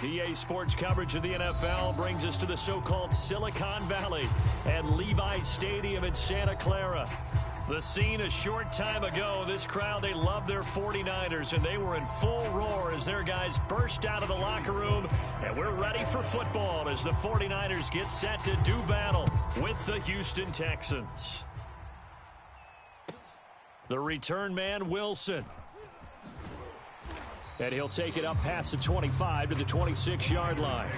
EA Sports coverage of the NFL brings us to the so-called Silicon Valley at Levi's Stadium in Santa Clara. The scene a short time ago, this crowd, they love their 49ers, and they were in full roar as their guys burst out of the locker room, and we're ready for football as the 49ers get set to do battle with the Houston Texans. The return man, Wilson. And he'll take it up past the 25 to the 26-yard line.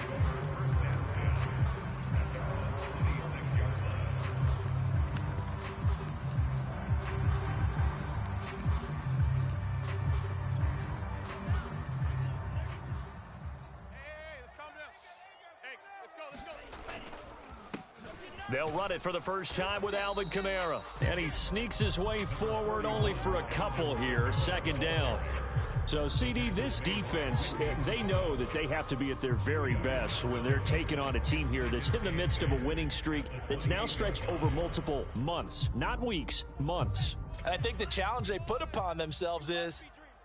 They'll run it for the first time with Alvin Kamara. And he sneaks his way forward only for a couple here, second down. So, CD, this defense, they know that they have to be at their very best when they're taking on a team here that's in the midst of a winning streak that's now stretched over multiple months, not weeks, months. And I think the challenge they put upon themselves is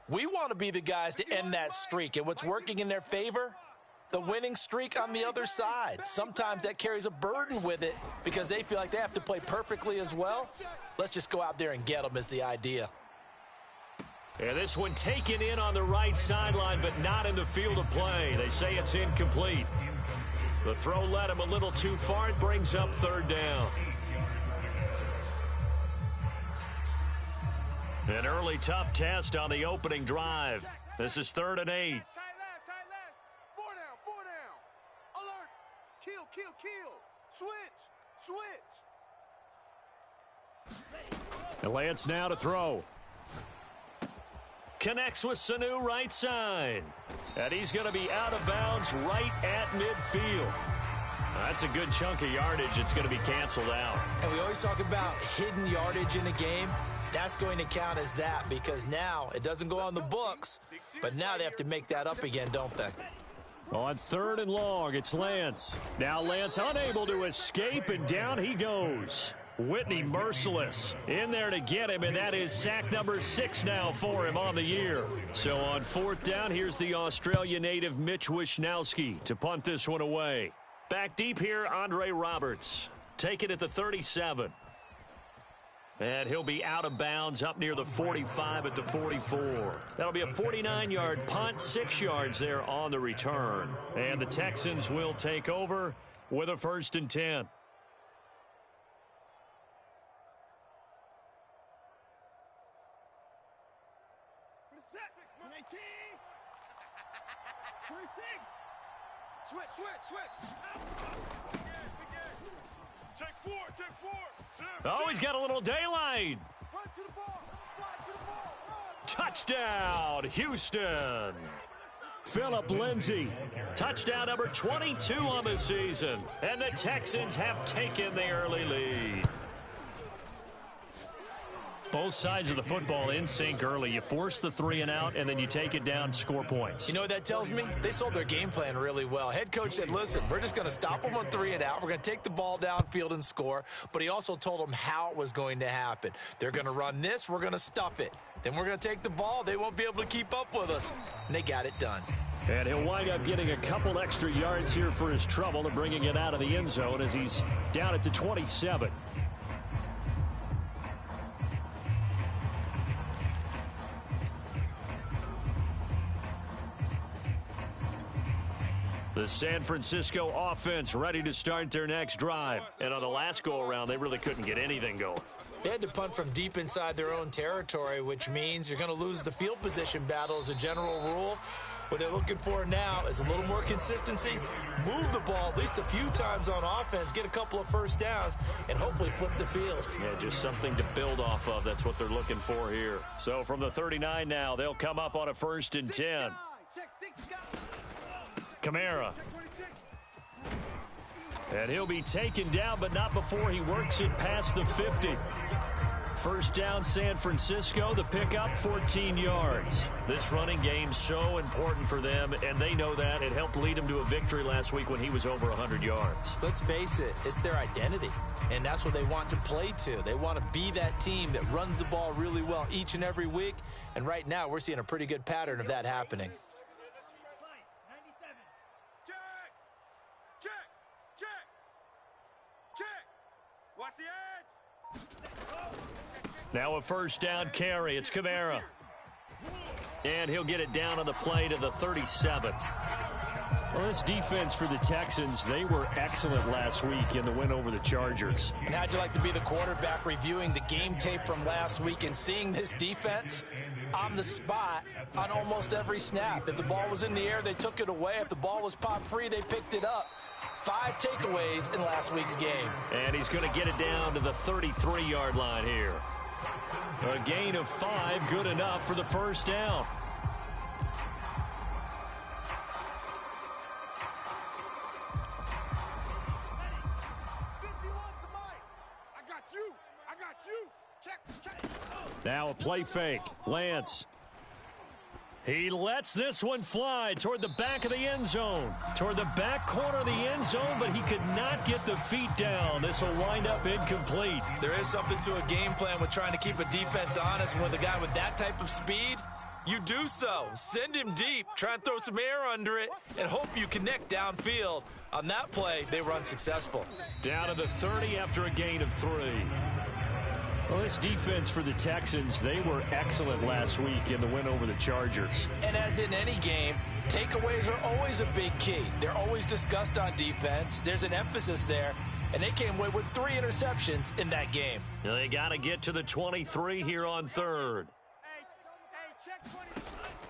we want to be the guys to end that streak. And what's working in their favor? The winning streak on the other side. Sometimes that carries a burden with it because they feel like they have to play perfectly as well. Let's just go out there and get them is the idea. And this one taken in on the right sideline, but not in the field of play. They say it's incomplete. The throw led him a little too far. It brings up third down. An early tough test on the opening drive. This is 3rd and 8. Tight left. 4 down. Alert. Kill. Switch. And Lance now to throw. Connects with Sanu right side. And he's going to be out of bounds right at midfield. That's a good chunk of yardage. It's going to be canceled out. And we always talk about hidden yardage in a game. That's going to count as that because now it doesn't go on the books, but now they have to make that up again, don't they? On 3rd and long, it's Lance. Now Lance unable to escape, and down he goes. Whitney merciless in there to get him, and that is sack number 6 now for him on the year. So on 4th down, here's the Australia native Mitch Wishnowsky to punt this one away. Back deep here, Andre Roberts. Take it at the 37. And he'll be out of bounds up near the 45 at the 44. That'll be a 49-yard punt, 6 yards there on the return. And the Texans will take over with a 1st and 10. Take four. Oh, he's got a little daylight. Run to the ball. Touchdown, Houston. Phillip Lindsay, touchdown number 22 on the season. And the Texans have taken the early lead. Both sides of the football in sync early. You force the 3 and out, and then you take it down, score points. You know what that tells me? They sold their game plan really well. Head coach said, listen, we're just going to stop them on 3 and out. We're going to take the ball downfield and score. But he also told them how it was going to happen. They're going to run this. We're going to stuff it. Then we're going to take the ball. They won't be able to keep up with us. And they got it done. And he'll wind up getting a couple extra yards here for his trouble and bringing it out of the end zone as he's down at the 27. The San Francisco offense ready to start their next drive. And on the last go-around, they really couldn't get anything going. They had to punt from deep inside their own territory, which means you're going to lose the field position battle as a general rule. What they're looking for now is a little more consistency, move the ball at least a few times on offense, get a couple of first downs, and hopefully flip the field. Yeah, just something to build off of. That's what they're looking for here. So from the 39 now, they'll come up on a 1st and 10. Kamara. And he'll be taken down, but not before he works it past the 50. First down, San Francisco. The pickup, 14 yards. This running game's so important for them, and they know that. It helped lead them to a victory last week when he was over 100 yards. Let's face it, it's their identity, and that's what they want to play to. They want to be that team that runs the ball really well each and every week, and right now we're seeing a pretty good pattern of that happening. Watch the edge. Now a first down carry. It's Kamara. And he'll get it down on the play to the 37. Well, this defense for the Texans, they were excellent last week in the win over the Chargers. And how'd you like to be the quarterback reviewing the game tape from last week and seeing this defense on the spot on almost every snap? If the ball was in the air, they took it away. If the ball was pop free, they picked it up. 5 takeaways in last week's game. And he's going to get it down to the 33-yard line here. A gain of 5, good enough for the first down. Now a play fake. Lance. He lets this one fly toward the back of the end zone. Toward the back corner of the end zone, but he could not get the feet down. This will wind up incomplete. There is something to a game plan with trying to keep a defense honest. With a guy with that type of speed, you do so. Send him deep, try and throw some air under it, and hope you connect downfield. On that play, they were unsuccessful. Down to the 30 after a gain of 3. Well, this defense for the Texans, they were excellent last week in the win over the Chargers. And as in any game, takeaways are always a big key. They're always discussed on defense. There's an emphasis there, and they came away with 3 interceptions in that game. Now they got to get to the 23 here on third.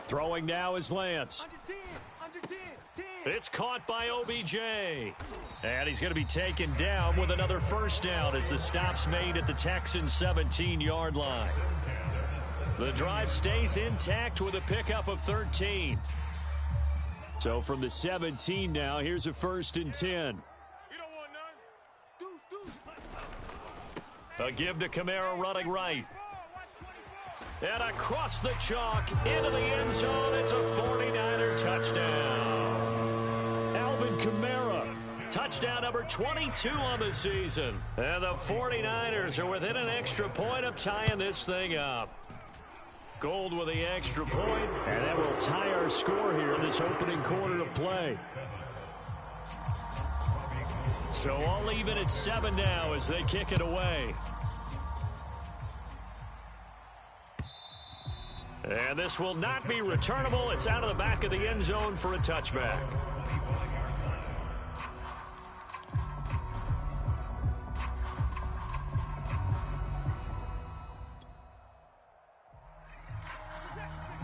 Throwing now is Lance. It's caught by OBJ. And he's going to be taken down with another first down as the stop's made at the Texans' 17-yard line. The drive stays intact with a pickup of 13. So from the 17 now, here's a 1st and 10. A give to Kamara running right. And across the chalk into the end zone. It's a 49er touchdown. Alvin Kamara, touchdown number 22 on the season. And the 49ers are within an extra point of tying this thing up. Gold with the extra point, and that will tie our score here in this opening quarter of play. So all even at 7 now as they kick it away. And this will not be returnable. It's out of the back of the end zone for a touchback.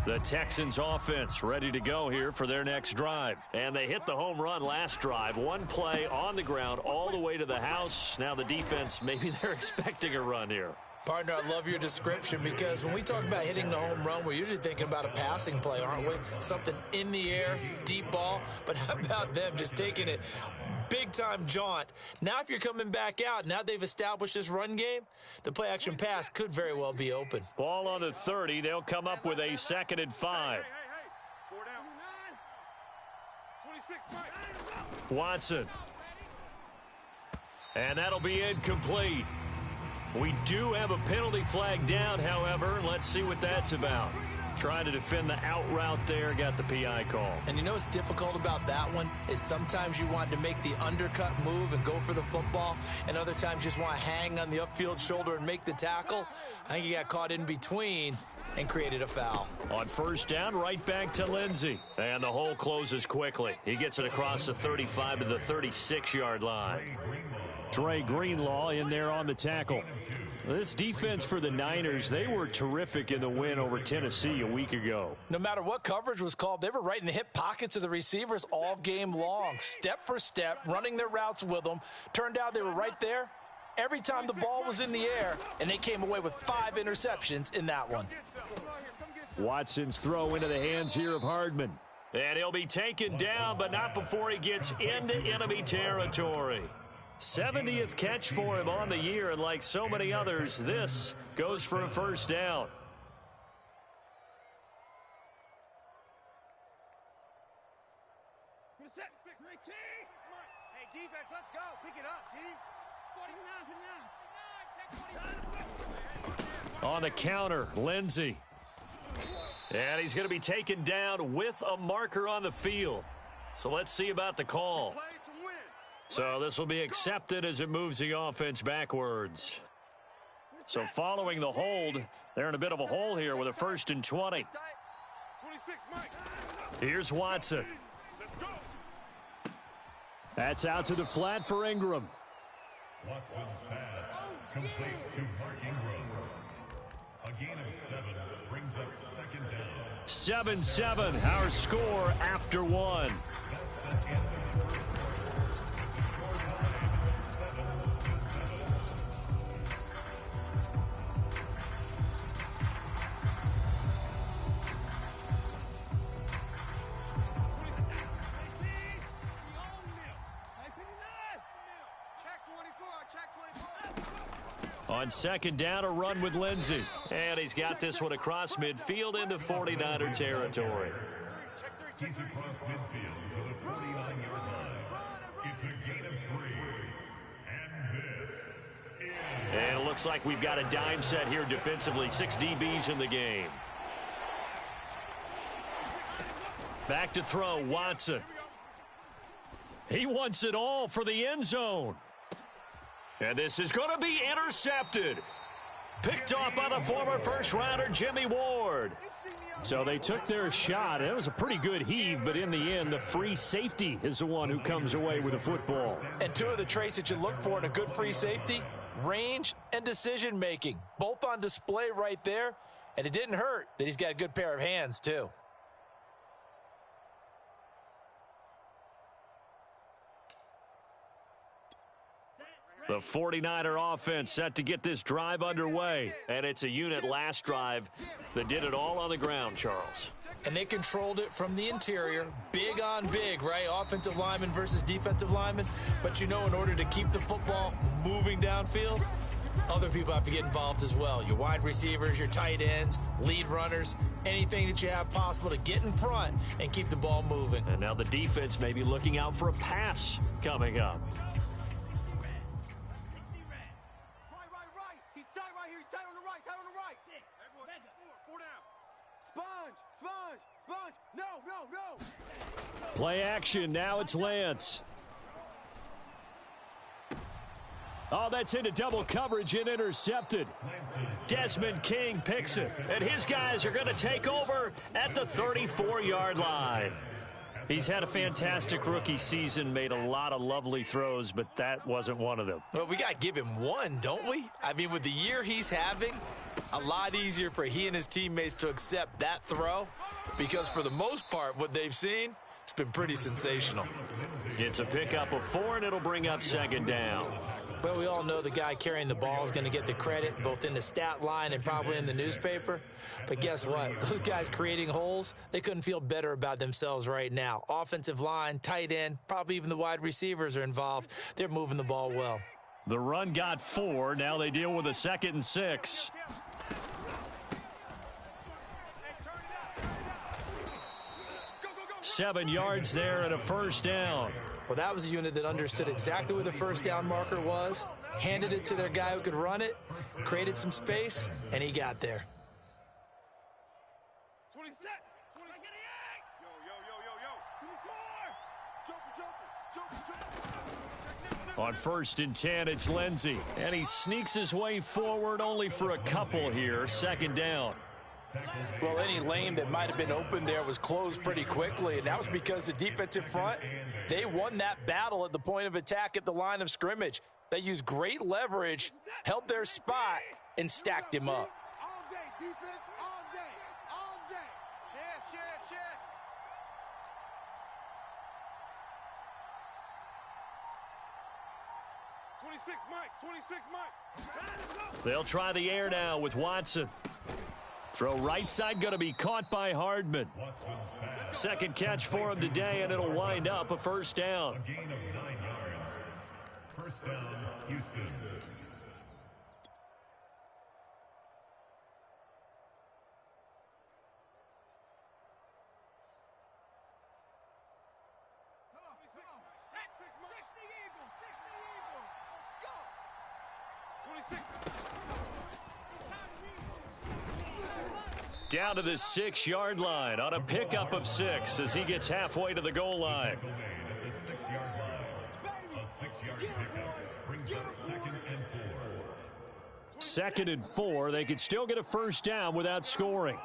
The Texans offense ready to go here for their next drive. And they hit the home run last drive. One play on the ground all the way to the house. Now the defense, maybe they're expecting a run here. Partner, I love your description because when we talk about hitting the home run, we're usually thinking about a passing play, aren't we? Something in the air, deep ball. But how about them just taking it big-time jaunt? Now if you're coming back out, now they've established this run game, the play-action pass could very well be open. Ball on the 30. They'll come up with a 2nd and 5. 4 down. 26, Mike. Watson. And that'll be incomplete. We do have a penalty flag down, however. Let's see what that's about. Trying to defend the out route there, got the PI call. And you know what's difficult about that one is sometimes you want to make the undercut move and go for the football, and other times you just want to hang on the upfield shoulder and make the tackle. I think he got caught in between and created a foul. On first down, right back to Lindsey. And the hole closes quickly. He gets it across the 35 to the 36-yard line. Dre Greenlaw in there on the tackle. This defense for the Niners, they were terrific in the win over Tennessee a week ago. No matter what coverage was called, they were right in the hip pockets of the receivers all game long, step for step, running their routes with them. Turned out they were right there every time the ball was in the air, and they came away with 5 interceptions in that one. Watson's throw into the hands here of Hardman. And he'll be taken down, but not before he gets into enemy territory. 70th catch for him on the year, and like so many others, this goes for a first down. Hey, defense, let's go. Pick it up, T. 49. On the counter, Lindsey. And he's going to be taken down with a marker on the field. So let's see about the call. Play to win. So this will be accepted as it moves the offense backwards. So following the hold, they're in a bit of a hole here with a 1st and 20. 26, Mike. Here's Watson. Let's go. That's out to the flat for Ingram. Watson's pass complete to Mark Ingram. A gain of 7 brings up 2nd down. 7-7, our score after 1. On 2nd down, a run with Lindsey. And he's got this one across midfield into 49er territory. He's across midfield to the 49-yard line. It's a gain of 3. And this is... And it looks like we've got a dime set here defensively. 6 DBs in the game. Back to throw, Watson. He wants it all for the end zone. And this is going to be intercepted. Picked off by the former first-rounder Jimmy Ward. So they took their shot. It was a pretty good heave, but in the end, the free safety is the one who comes away with the football. And 2 of the traits that you look for in a good free safety, range and decision-making. Both on display right there. And it didn't hurt that he's got a good pair of hands, too. The 49er offense set to get this drive underway. And it's a unit last drive that did it all on the ground, Charles. And they controlled it from the interior. Big on big, right? Offensive lineman versus defensive lineman. But you know, in order to keep the football moving downfield, other people have to get involved as well. Your wide receivers, your tight ends, lead runners, anything that you have possible to get in front and keep the ball moving. And now the defense may be looking out for a pass coming up. Sponge! No! Play action, now it's Lance. Oh, that's into double coverage and intercepted. Desmond King picks it, and his guys are going to take over at the 34-yard line. He's had a fantastic rookie season, made a lot of lovely throws, but that wasn't one of them. Well, we got to give him one, don't we? I mean, with the year he's having, a lot easier for he and his teammates to accept that throw because for the most part, what they've seen, it's been pretty sensational. It's a pickup of 4, and it'll bring up 2nd down. Well, we all know the guy carrying the ball is going to get the credit both in the stat line and probably in the newspaper. But guess what? Those guys creating holes, they couldn't feel better about themselves right now. Offensive line, tight end, probably even the wide receivers are involved. They're moving the ball well. The run got 4. Now they deal with a 2nd and 6. Go! 7 yards there and a 1st down. Well, that was a unit that understood exactly where the 1st down marker was, handed it to their guy who could run it, created some space, and he got there. 20 set. 28. Yo. On 1st and 10, it's Lindsey. And he sneaks his way forward only for a couple here. 2nd down. Well, any lane that might have been open there was closed pretty quickly, and that was because the defensive front, they won that battle at the point of attack at the line of scrimmage. They used great leverage, held their spot, and stacked him up. All day, defense, all day. Share. 26, Mike. They'll try the air now with Watson. Throw right side going to be caught by Hardman. 2nd catch for him today, and it'll wind up a 1st down. A gain of 9 yards. 1st down, Houston. Down to the 6-yard line on a pickup of 6 as he gets halfway to the goal line. At the 6-yard line. A 2nd and 4. They could still get a first down without scoring.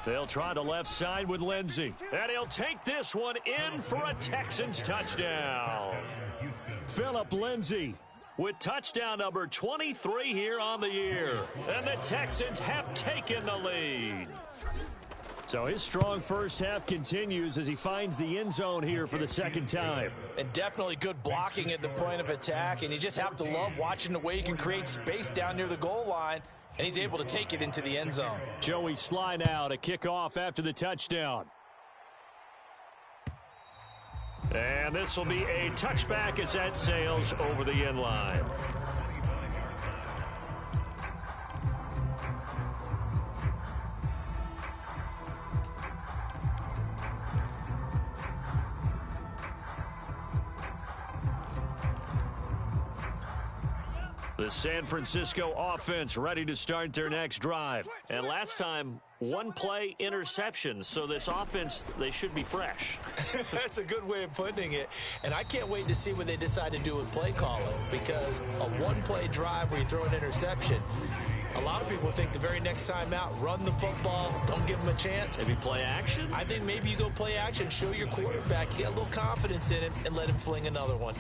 They'll try the left side with Lindsey. And he'll take this one in for a Texans touchdown. Phillip Lindsay with touchdown number 23 here on the year. And the Texans have taken the lead. So his strong first half continues as he finds the end zone here for the second time. And definitely good blocking at the point of attack. And you just have to love watching the way he can create space down near the goal line. And he's able to take it into the end zone. Joey Sly now to kick off after the touchdown. And this will be a touchback as that sails over the end line. The San Francisco offense ready to start their next drive. And last time, one play interception. So this offense, they should be fresh. That's a good way of putting it. And I can't wait to see what they decide to do with play calling. Because a one-play drive where you throw an interception, a lot of people think the very next time out, run the football, don't give them a chance. Maybe play action? I think maybe you go play action, show your quarterback, you get a little confidence in him, and let him fling another one.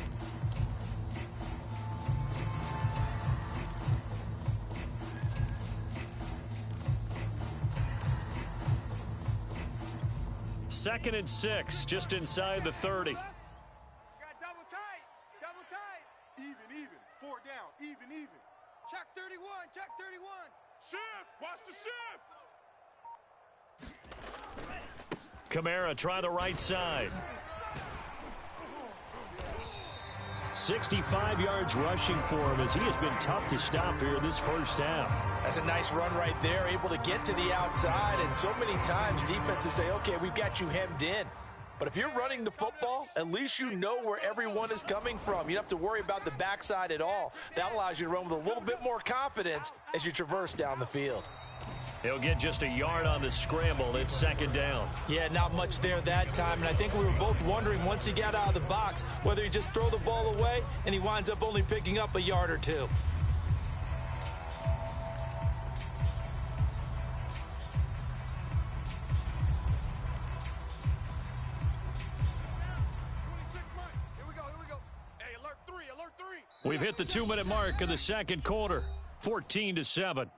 Second and 6, just inside the 30. Got double tight. Double tight. Even. 4 down. Even. Check 31. Check 31. Shift. Watch the shift. Kamara try the right side. 65 yards rushing for him as he has been tough to stop here this first half. That's a nice run right there, able to get to the outside. And so many times defenses say, okay, we've got you hemmed in. But if you're running the football, at least you know where everyone is coming from. You don't have to worry about the backside at all. That allows you to run with a little bit more confidence as you traverse down the field. He'll get just a yard on the scramble. It's second down. Yeah, not much there that time. And I think we were both wondering once he got out of the box whether he just throw the ball away and he winds up only picking up a yard or two. We've hit the 2-minute mark of the second quarter. 14-7.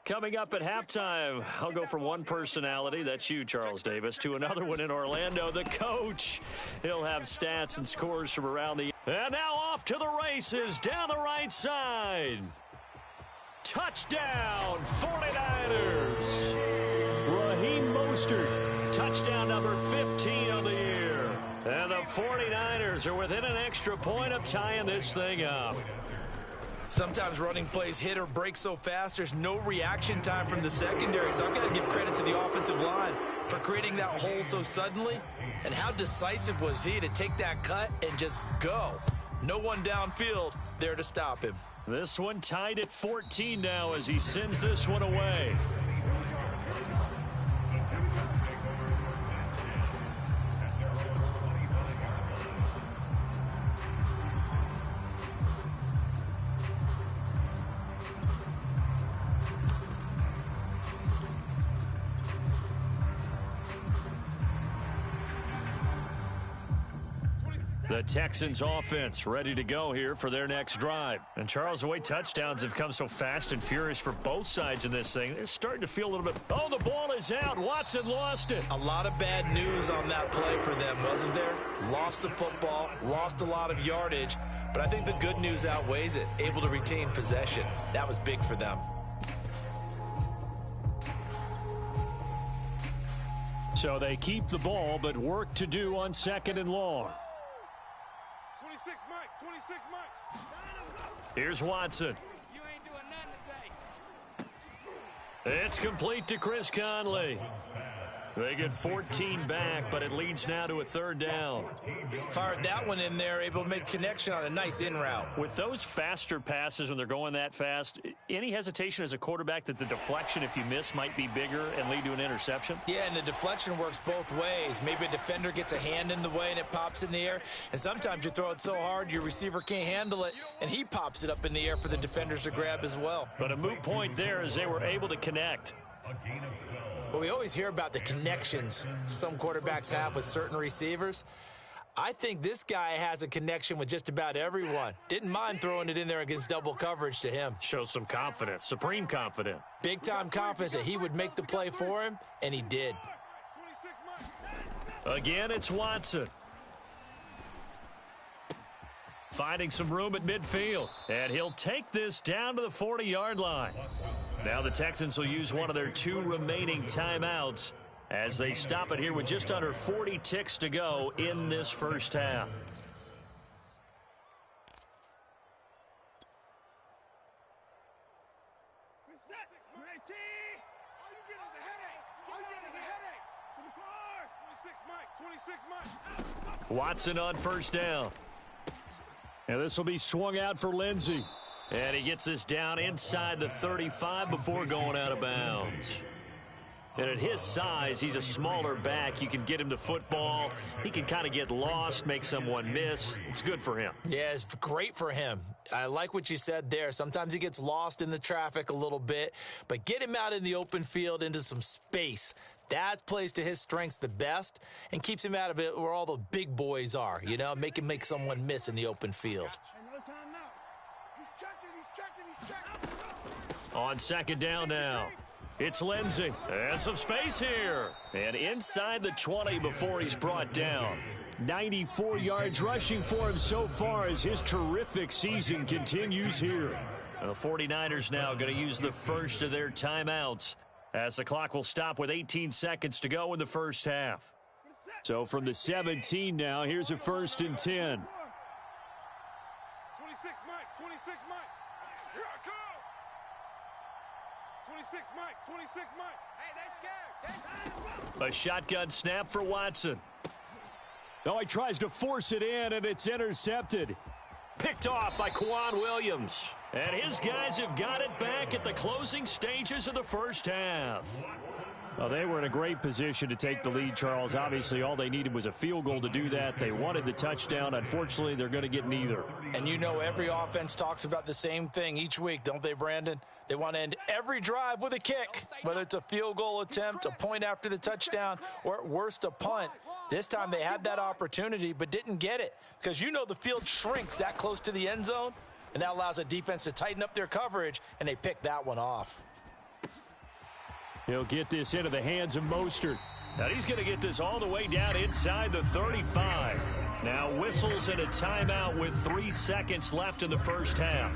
Coming up at halftime, I'll go from one personality, that's you, Charles Davis, to another one in Orlando, the coach. He'll have stats and scores from around the... And now off to the races, down the right side. Touchdown, 49ers. Raheem Mostert, touchdown number 15 of the year. And the 49ers are within an extra point of tying this thing up. Sometimes running plays hit or break so fast, there's no reaction time from the secondary. So I've got to give credit to the offensive line for creating that hole so suddenly. And how decisive was he to take that cut and just go? No one downfield there to stop him. This one tied at 14 now as he sends this one away. The Texans offense ready to go here for their next drive. And Charles, the way touchdowns have come so fast and furious for both sides in this thing, it's starting to feel a little bit... Oh, the ball is out. Watson lost it. A lot of bad news on that play for them, wasn't there? Lost the football, lost a lot of yardage, but I think the good news outweighs it. Able to retain possession. That was big for them. So they keep the ball, but work to do on second and long. 26 Mike. Here's Watson. You ain't doing nothing today. It's complete to Chris Conley. They get 14 back, but it leads now to a third down. Fired that one in there, able to make connection on a nice in route. With those faster passes when they're going that fast, any hesitation as a quarterback that the deflection, if you miss, might be bigger and lead to an interception? Yeah, and the deflection works both ways. Maybe a defender gets a hand in the way and it pops in the air. And sometimes you throw it so hard your receiver can't handle it, and he pops it up in the air for the defenders to grab as well. But a moot point there as they were able to connect. But we always hear about the connections some quarterbacks have with certain receivers. I think this guy has a connection with just about everyone. Didn't mind throwing it in there against double coverage to him. Shows some confidence, supreme confidence. Big-time confidence that he would make the play for him, and he did. Again, it's Watson. Finding some room at midfield, and he'll take this down to the 40-yard line. Now the Texans will use one of their 2 remaining timeouts as they stop it here with just under 40 ticks to go in this first half. Watson on first down. And this will be swung out for Lindsey. And he gets this down inside the 35 before going out of bounds. And at his size, he's a smaller back. You can get him the football. He can kind of get lost, make someone miss. It's good for him. Yeah, it's great for him. I like what you said there. Sometimes he gets lost in the traffic a little bit, but get him out in the open field into some space. That plays to his strengths the best and keeps him out of it where all the big boys are, you know, make him make someone miss in the open field. On second down now, it's Lindsey. And some space here. And inside the 20 before he's brought down. 94 yards rushing for him so far as his terrific season continues here. And the 49ers now going to use the first of their timeouts as the clock will stop with 18 seconds to go in the first half. So from the 17 now, here's a 1st and 10. 26 Mike, 26 Mike. Here I come. 26 Mike, 26 Mike. Hey, they're scared. A shotgun snap for Watson. Oh, he tries to force it in, and it's intercepted. Picked off by Kwan Williams. And his guys have got it back at the closing stages of the first half. Well, they were in a great position to take the lead, Charles. Obviously, all they needed was a field goal to do that. They wanted the touchdown. Unfortunately, they're going to get neither. And you know every offense talks about the same thing each week, don't they, Brandon? They want to end every drive with a kick, whether it's a field goal attempt, a point after the touchdown, or at worst a punt. This time they had that opportunity but didn't get it because you know the field shrinks that close to the end zone, and that allows a defense to tighten up their coverage, and they pick that one off. He'll get this into the hands of Mostert. Now he's going to get this all the way down inside the 35. Now whistles and a timeout with 3 seconds left in the first half.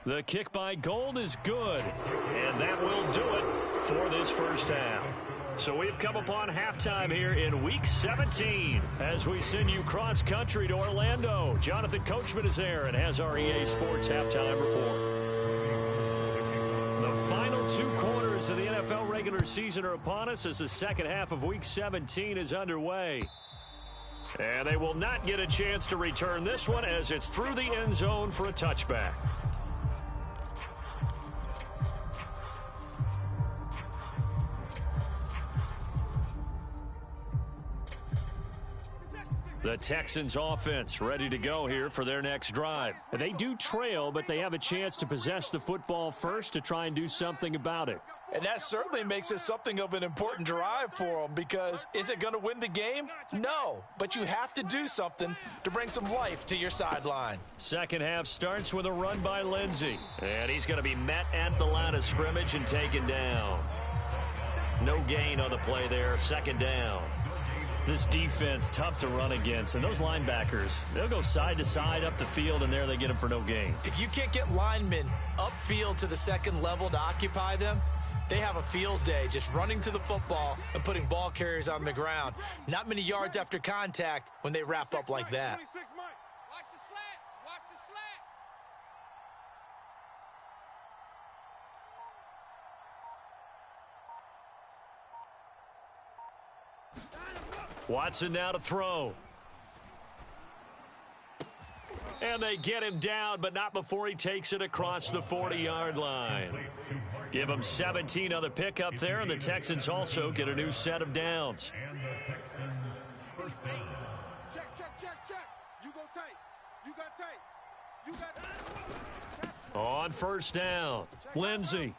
The kick by Gold is good, and that will do it for this first half. So we've come upon halftime here in Week 17 as we send you cross-country to Orlando. Jonathan Coachman is there and has our EA Sports Halftime Report. The final 2 quarters of the NFL regular season are upon us as the second half of Week 17 is underway. And they will not get a chance to return this one as it's through the end zone for a touchback. The Texans offense ready to go here for their next drive. They do trail, but they have a chance to possess the football first to try and do something about it. And that certainly makes it something of an important drive for them because is it going to win the game? No, but you have to do something to bring some life to your sideline. Second half starts with a run by Lindsey. And he's going to be met at the line of scrimmage and taken down. No gain on the play there, second down. This defense, tough to run against. And those linebackers, they'll go side to side up the field, and there they get them for no gain. If you can't get linemen upfield to the second level to occupy them, They have a field day just running to the football and putting ball carriers on the ground. Not many yards after contact when they wrap up like that. Watch the slats. Watch the slats. Watson now to throw. And they get him down, but not before he takes it across the 40-yard line. Give him 17 on the pickup there, and the Texans also get a new set of downs. And the Texans first down. Check. You go tight. You got tight. You got tight. On first down, Lindsey.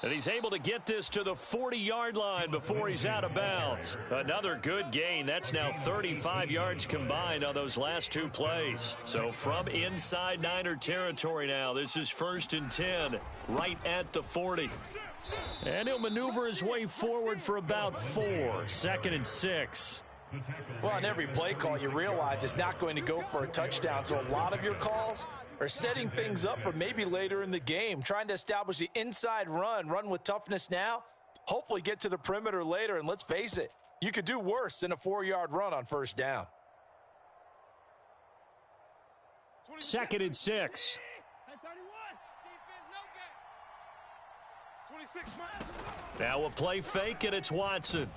And he's able to get this to the 40-yard line before he's out of bounds. Another good gain. That's now 35 yards combined on those last two plays. So from inside Niner territory now, this is 1st and 10, right at the 40. And he'll maneuver his way forward for about 4, 2nd and 6. Well, on every play call, you realize it's not going to go for a touchdown. So a lot of your calls are setting things up for maybe later in the game, trying to establish the inside run with toughness now, hopefully get to the perimeter later. And let's face it, you could do worse than a 4-yard run on first down. 2nd and 6. 26. Now a play fake, and it's Watson.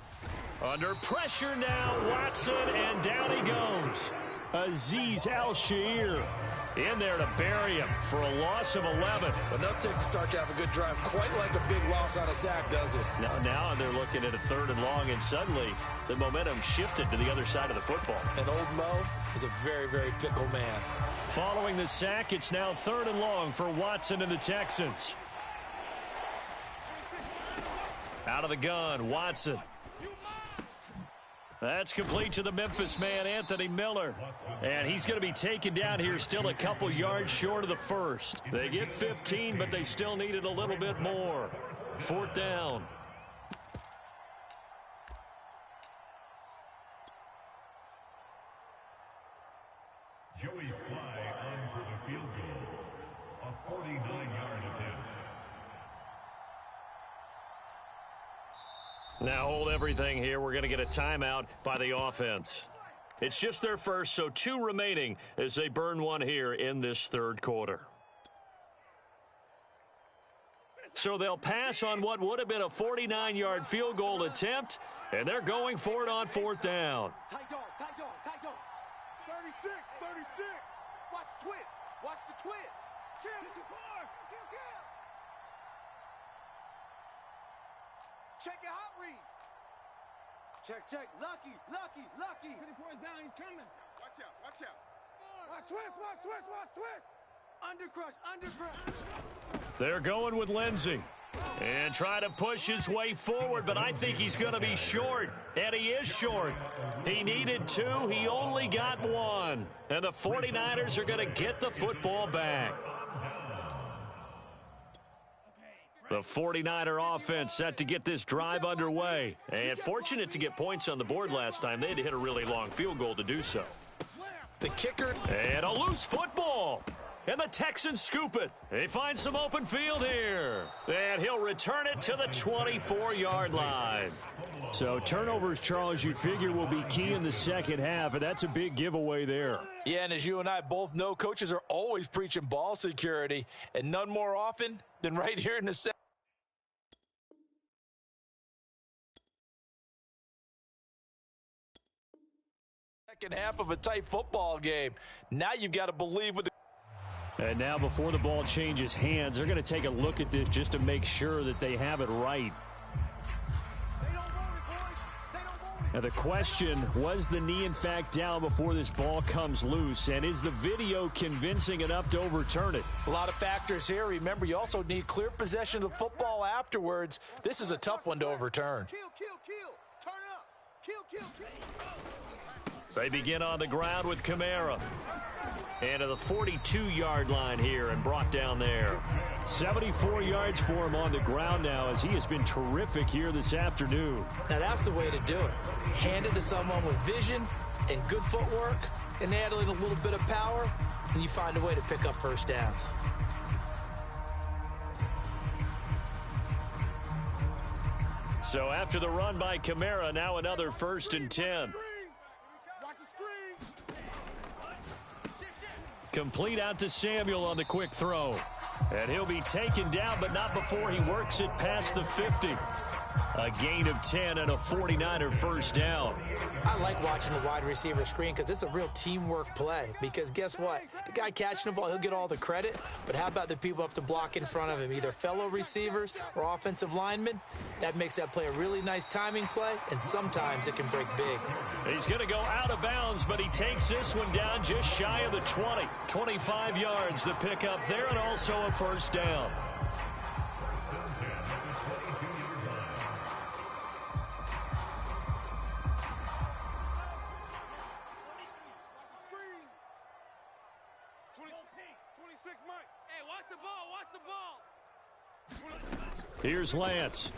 Under pressure now, Watson, and down he goes. Azeez Al-Shaair in there to bury him for a loss of 11. Enough takes to start to have a good drive, quite like a big loss on a sack, does it? Now they're looking at a 3rd and long, and suddenly the momentum shifted to the other side of the football. And old Mo is a very, very fickle man. Following the sack, it's now 3rd and long for Watson and the Texans. Out of the gun, Watson. That's complete to the Memphis man, Anthony Miller. And he's going to be taken down here still a couple yards short of the first. They get 15, but they still needed a little bit more. 4th down. Joey Sly on for the field goal. A 49-yard attempt. Now hold everything here. We're going to get a timeout by the offense. It's just their first, so 2 remaining as they burn one here in this 3rd quarter. So they'll pass on what would have been a 49-yard field goal attempt, and they're going for it on 4th down. Tight dog. 36. Watch the twist. Kill. Check your hot read. Check. Lucky. 20 points down, he's coming. Watch out. Watch twist. Under crush. They're going with Lindsey. And try to push his way forward, but I think he's going to be short. And he is short. He needed 2. He only got 1. And the 49ers are going to get the football back. The 49er offense set to get this drive underway. And fortunate to get points on the board last time. They had to hit a really long field goal to do so. The kicker. And a loose football. And the Texans scoop it. They find some open field here. And he'll return it to the 24-yard line. So turnovers, Charles, you figure will be key in the second half, and that's a big giveaway there. Yeah, and as you and I both know, coaches are always preaching ball security, and none more often than right here in the second half of a tight football game. Now you've got to believe with the... And now before the ball changes hands, they're going to take a look at this just to make sure that they have it right. Now the question, was the knee in fact down before this ball comes loose? And is the video convincing enough to overturn it? A lot of factors here. Remember, you also need clear possession of the football afterwards. This is a tough one to overturn. Kill. Turn it up. Kill. They begin on the ground with Kamara. And to the 42-yard line here and brought down there. 74 yards for him on the ground now as he has been terrific here this afternoon. Now that's the way to do it. Hand it to someone with vision and good footwork and add in a little bit of power, and you find a way to pick up first downs. So after the run by Kamara, now another 1st and 10. Complete out to Samuel on the quick throw. And he'll be taken down, but not before he works it past the 50. A gain of 10 and a 49er first down. I like watching the wide receiver screen because it's a real teamwork play. Because guess what? The guy catching the ball, he'll get all the credit. But how about the people who have to block in front of him, either fellow receivers or offensive linemen? That makes that play a really nice timing play, and sometimes it can break big. He's going to go out of bounds, but he takes this one down just shy of the 20. 25 yards the pick up there, and also a first down. Here's Lance.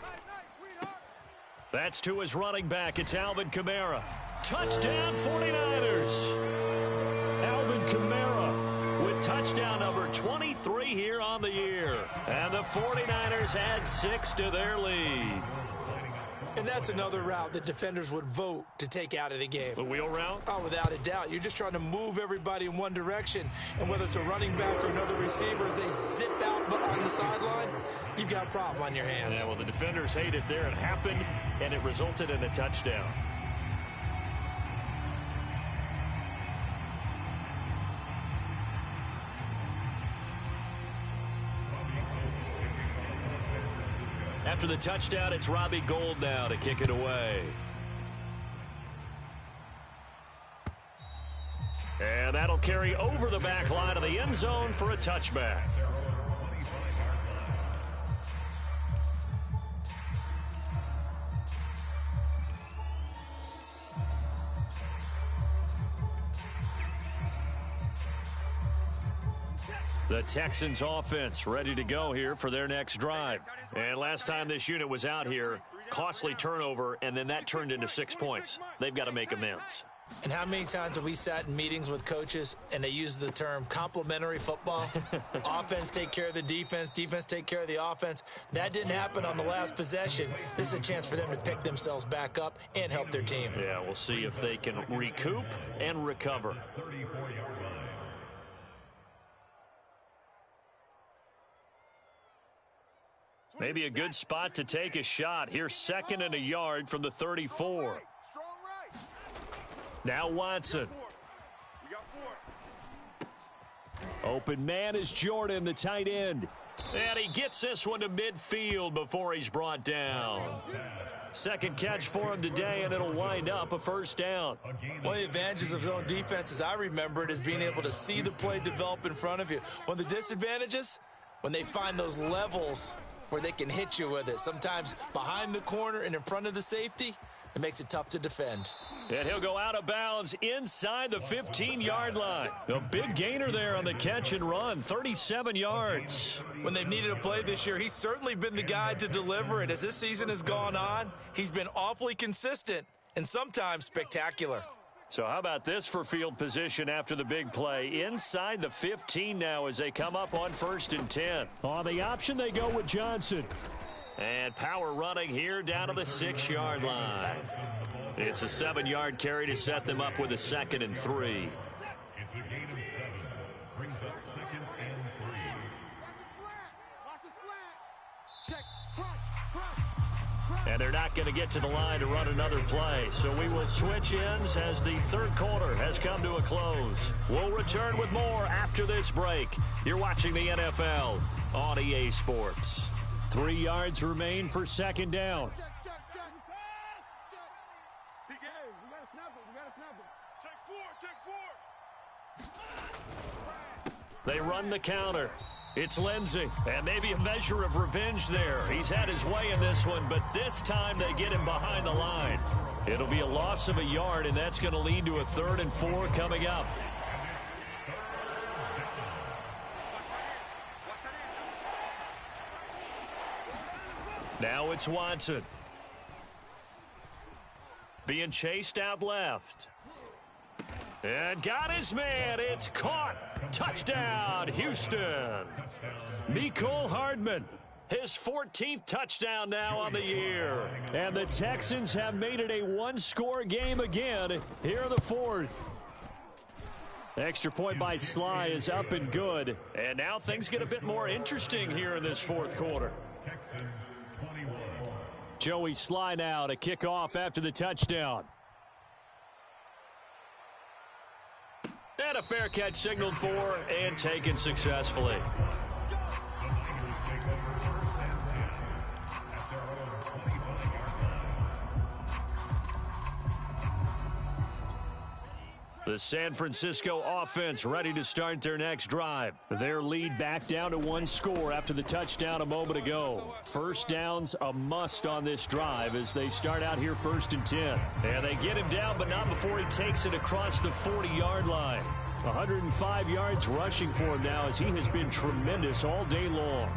That's to his running back. It's Alvin Kamara. Touchdown 49ers. Alvin Kamara with touchdown number 23 here on the year. And the 49ers add 6 to their lead. And that's another route that defenders would vote to take out of the game. The wheel route? Oh, without a doubt. You're just trying to move everybody in one direction. And whether it's a running back or another receiver, as they zip out on the sideline, you've got a problem on your hands. Yeah, well, the defenders hate it there. It happened, and it resulted in a touchdown. After the touchdown, it's Robbie Gould now to kick it away. And that'll carry over the back line of the end zone for a touchback. The Texans offense ready to go here for their next drive. And last time this unit was out here, costly turnover, and then that turned into 6 points. They've got to make amends. And how many times have we sat in meetings with coaches and they use the term complementary football? Offense take care of the defense, defense take care of the offense. That didn't happen on the last possession. This is a chance for them to pick themselves back up and help their team. Yeah, we'll see if they can recoup and recover. Maybe a good spot to take a shot. Here's 2nd and a yard from the 34. Now Watson. Open man is Jordan, the tight end. And he gets this one to midfield before he's brought down. Second catch for him today, and it'll wind up a first down. One of the advantages of zone defense, as I remember it, is being able to see the play develop in front of you. One of the disadvantages, when they find those levels where they can hit you with it. Sometimes behind the corner and in front of the safety, it makes it tough to defend. And he'll go out of bounds inside the 15-yard line. A big gainer there on the catch and run, 37 yards. When they've needed a play this year, he's certainly been the guy to deliver it. As this season has gone on, he's been awfully consistent and sometimes spectacular. So how about this for field position after the big play? Inside the 15 now as they come up on 1st and 10. On the option, they go with Johnson. And power running here down to the 6-yard line. It's a 7-yard carry to set them up with a 2nd and 3. It's a gain of 7. Brings up 2nd and 3. And they're not going to get to the line to run another play. So we will switch ends as the third quarter has come to a close. We'll return with more after this break. You're watching the NFL on EA Sports. 3 yards remain for 2nd down. They run the counter. It's Lindsey, and maybe a measure of revenge there. He's had his way in this one, but this time they get him behind the line. It'll be a loss of a yard, and that's going to lead to a 3rd and 4 coming up. Now it's Watson. Being chased out left. And got his man. It's caught. Touchdown, Houston. Mecole Hardman. His 14th touchdown now on the year. And the Texans have made it a one-score game again here in the fourth. The extra point by Sly is up and good. And now things get a bit more interesting here in this fourth quarter. Joey Sly now to kick off after the touchdown. And a fair catch signaled for and taken successfully. The San Francisco offense ready to start their next drive. Their lead back down to one score after the touchdown a moment ago. First down's a must on this drive as they start out here 1st and 10. And they get him down, but not before he takes it across the 40-yard line. 105 yards rushing for him now as he has been tremendous all day long.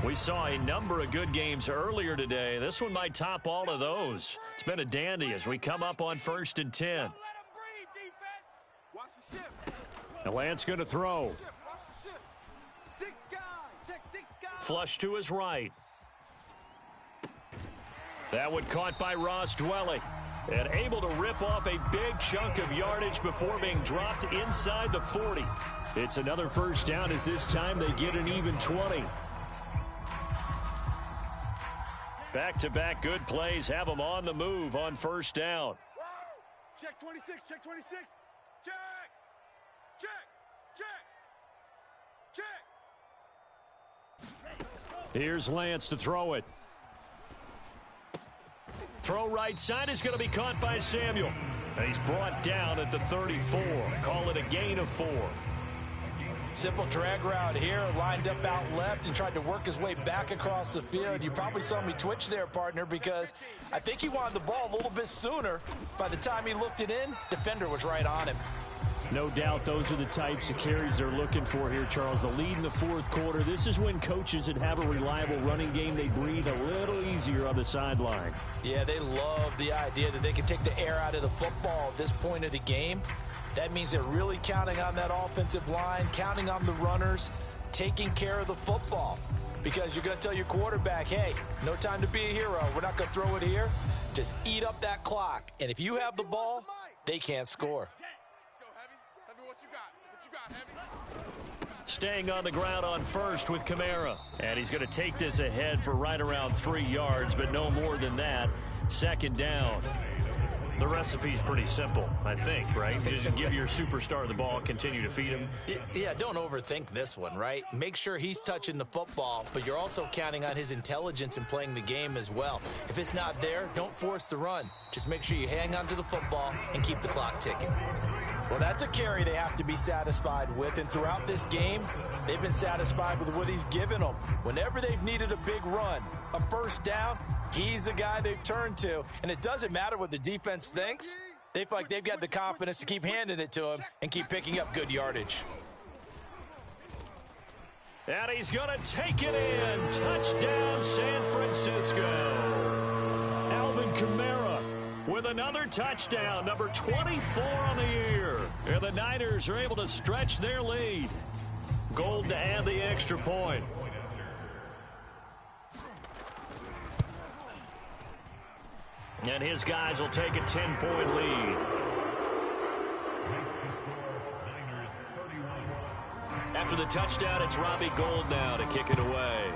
We saw a number of good games earlier today. This one might top all of those. It's been a dandy as we come up on 1st and 10. And Lance going to throw. Flush to his right. That one caught by Ross Dwelly. And able to rip off a big chunk of yardage before being dropped inside the 40. It's another first down as this time they get an even 20. Back-to-back good plays have them on the move on first down. Check 26, check 26. Check. Here's Lance to throw it. Throw right side is going to be caught by Samuel. And he's brought down at the 34. Call it a gain of 4. Simple drag route here, lined up out left and tried to work his way back across the field. You probably saw me twitch there, partner, because I think he wanted the ball a little bit sooner. By the time he looked it in, defender was right on him. No doubt those are the types of carries they're looking for here, Charles. The lead in the fourth quarter. This is when coaches that have a reliable running game, they breathe a little easier on the sideline. Yeah, they love the idea that they can take the air out of the football at this point of the game. That means they're really counting on that offensive line, counting on the runners, taking care of the football. Because you're going to tell your quarterback, hey, no time to be a hero. We're not going to throw it here. Just eat up that clock. And if you have the ball, they can't score. Let's go, Heavy. Heavy, what you got, Heavy? Staying on the ground on first with Kamara. And he's going to take this ahead for right around 3 yards, but no more than that. Second down. The recipe's pretty simple, I think, right? Just give your superstar the ball, continue to feed him. Yeah, don't overthink this one, right? Make sure he's touching the football, but you're also counting on his intelligence in playing the game as well. If it's not there, don't force the run. Just make sure you hang on to the football and keep the clock ticking. Well, that's a carry they have to be satisfied with, and throughout this game, they've been satisfied with what he's given them. Whenever they've needed a big run, a first down, he's the guy they've turned to, and it doesn't matter what the defense thinks. They feel like they've got the confidence to keep handing it to him and keep picking up good yardage. And he's going to take it in. Touchdown, San Francisco. Alvin Kamara with another touchdown, number 24 on the year. And the Niners are able to stretch their lead. Gold to add the extra point. And his guys will take a 10-point lead. After the touchdown, it's Robbie Gould now to kick it away.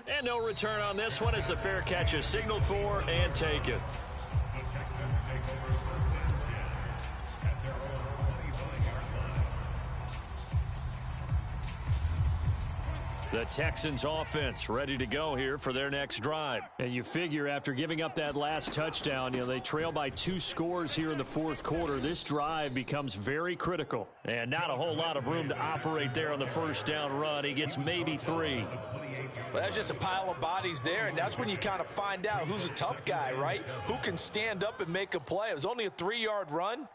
And no return on this one as the fair catch is signaled for and taken. The Texans offense ready to go here for their next drive. And you figure after giving up that last touchdown, they trail by 2 scores here in the fourth quarter. This drive becomes very critical. And not a whole lot of room to operate there on the first down run. He gets maybe 3. Well, that's just a pile of bodies there, and that's when you kind of find out who's a tough guy, right? Who can stand up and make a play. It was only a 3-yard run,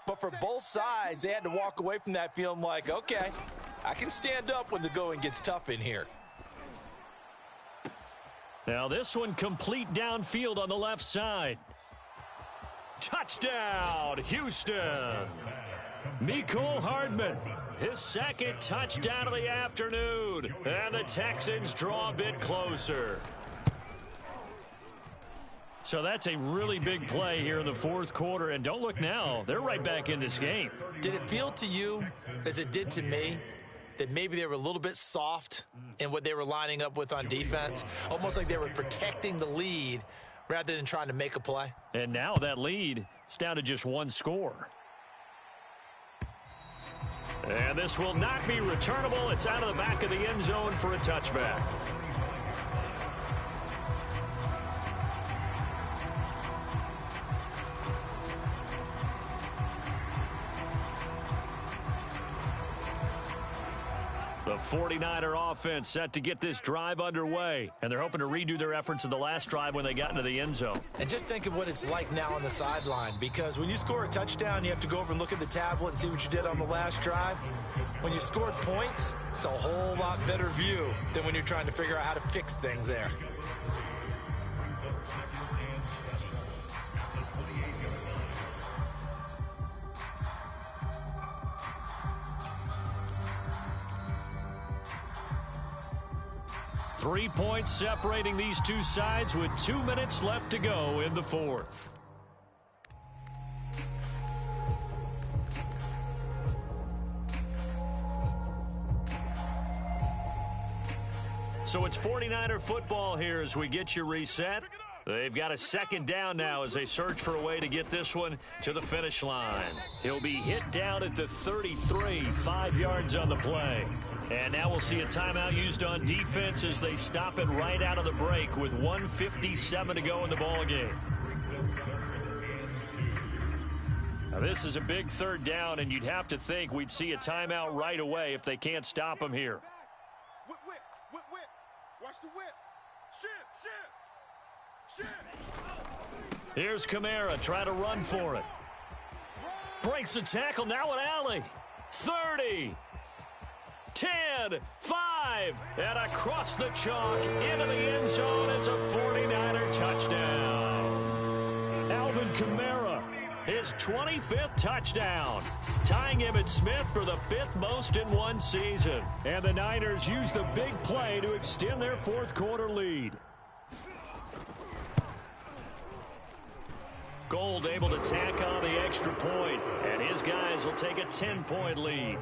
but for both sides, they had to walk away from that feeling like, okay, I can stand up when the going gets tough in here. Now this one complete downfield on the left side. Touchdown, Houston. Mecole Hardman, his second touchdown of the afternoon. And the Texans draw a bit closer. So that's a really big play here in the fourth quarter. And don't look now, they're right back in this game. Did it feel to you, as it did to me, that maybe they were a little bit soft in what they were lining up with on defense? Almost like they were protecting the lead rather than trying to make a play. And now that lead is down to just one score. And this will not be returnable. It's out of the back of the end zone for a touchback. The 49er offense set to get this drive underway, and they're hoping to redo their efforts in the last drive when they got into the end zone. And just think of what it's like now on the sideline, because when you score a touchdown, you have to go over and look at the tablet and see what you did on the last drive. When you scored points, it's a whole lot better view than when you're trying to figure out how to fix things there. Three points separating these two sides with 2 minutes left to go in the fourth. So it's 49er football here as we get you reset. They've got a second down now as they search for a way to get this one to the finish line. He'll be hit down at the 33, 5 yards on the play. And now we'll see a timeout used on defense as they stop it right out of the break with 1:57 to go in the ballgame. Now this is a big third down, and you'd have to think we'd see a timeout right away if they can't stop him here. Whip, whip, whip, whip. Watch the whip. Shift, shift, shift. Here's Kamara, try to run for it. Breaks the tackle, now an alley. 30. 10, 5, and across the chalk into the end zone. It's a 49er touchdown. Alvin Kamara, his 25th touchdown, tying Emmitt Smith for the 5th most in one season. And the Niners use the big play to extend their fourth quarter lead. Gold able to tack on the extra point, and his guys will take a 10-point lead.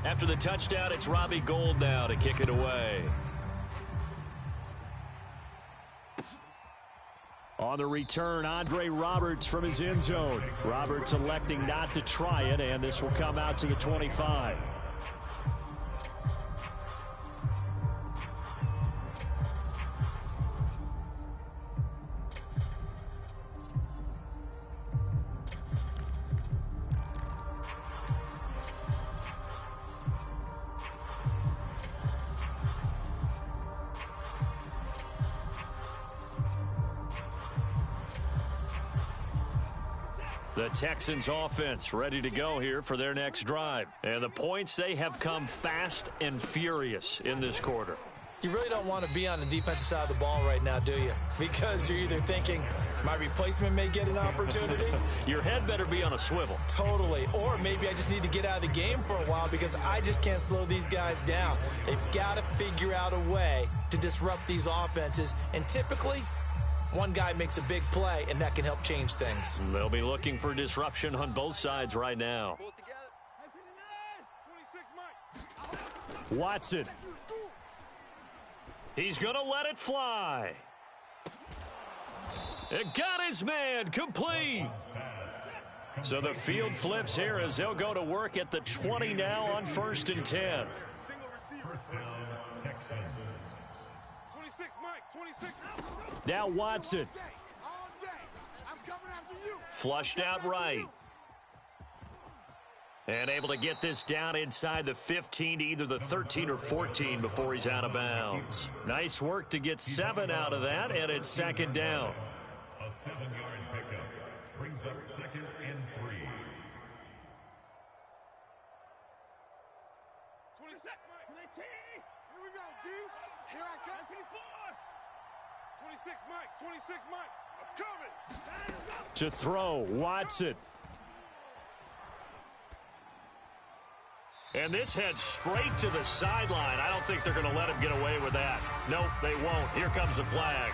After the touchdown, it's Robbie Gould now to kick it away. On the return, Andre Roberts from his end zone. Roberts electing not to try it, and this will come out to the 25. The Texans offense ready to go here for their next drive. And the points, they have come fast and furious in this quarter. You really don't want to be on the defensive side of the ball right now, do you? Because you're either thinking, my replacement may get an opportunity. Your head better be on a swivel. Totally. Or maybe I just need to get out of the game for a while because I just can't slow these guys down. They've got to figure out a way to disrupt these offenses. And typically, one guy makes a big play, and that can help change things. They'll be looking for disruption on both sides right now. Watson. He's going to let it fly. It got his man complete. So the field flips here as they'll go to work at the 20 now on 1st and 10. Now Watson. Flushed out right. And able to get this down inside the 15 to either the 13 or 14 before he's out of bounds. Nice work to get 7 out of that, and it's second down. A 7-yard pickup brings up 2nd and 3. Here we go, D. Here I come. 26, Mike. 26, Mike. I'm coming. To throw, Watson. And this heads straight to the sideline. I don't think they're going to let him get away with that. Nope, they won't. Here comes the flag.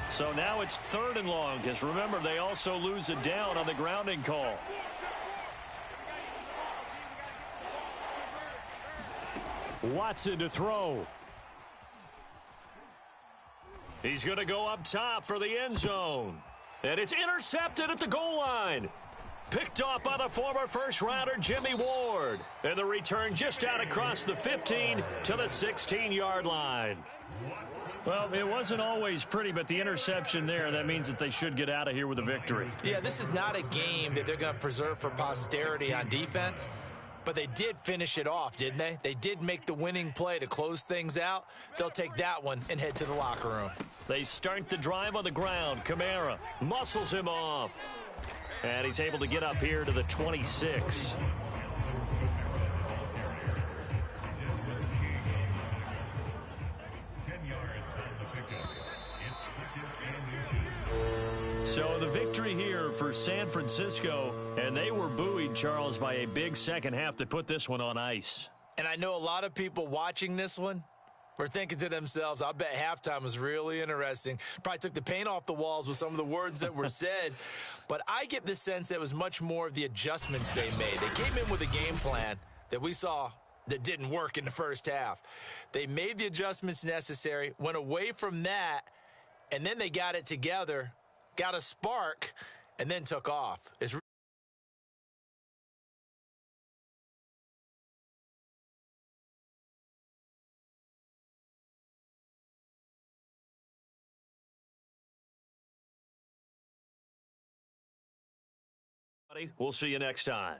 So now it's 3rd and long, because remember, they also lose it down on the grounding call. Watson to throw. He's going to go up top for the end zone. And it's intercepted at the goal line. Picked off by the former first-rounder Jimmy Ward. And the return just out across the 15 to the 16-yard line. Well, it wasn't always pretty, but the interception there, that means that they should get out of here with a victory. Yeah, this is not a game that they're going to preserve for posterity on defense, but they did finish it off, didn't they? They did make the winning play to close things out. They'll take that one and head to the locker room. They start the drive on the ground. Kamara muscles him off. And he's able to get up here to the 26. So the victory here for San Francisco, and they were buoyed, Charles, by a big second half that put this one on ice. And I know a lot of people watching this one were thinking to themselves, I bet halftime was really interesting. Probably took the paint off the walls with some of the words that were said. But I get the sense that it was much more of the adjustments they made. They came in with a game plan that we saw that didn't work in the first half. They made the adjustments necessary, went away from that, and then they got it together, got a spark, and then took off. It's We'll see you next time.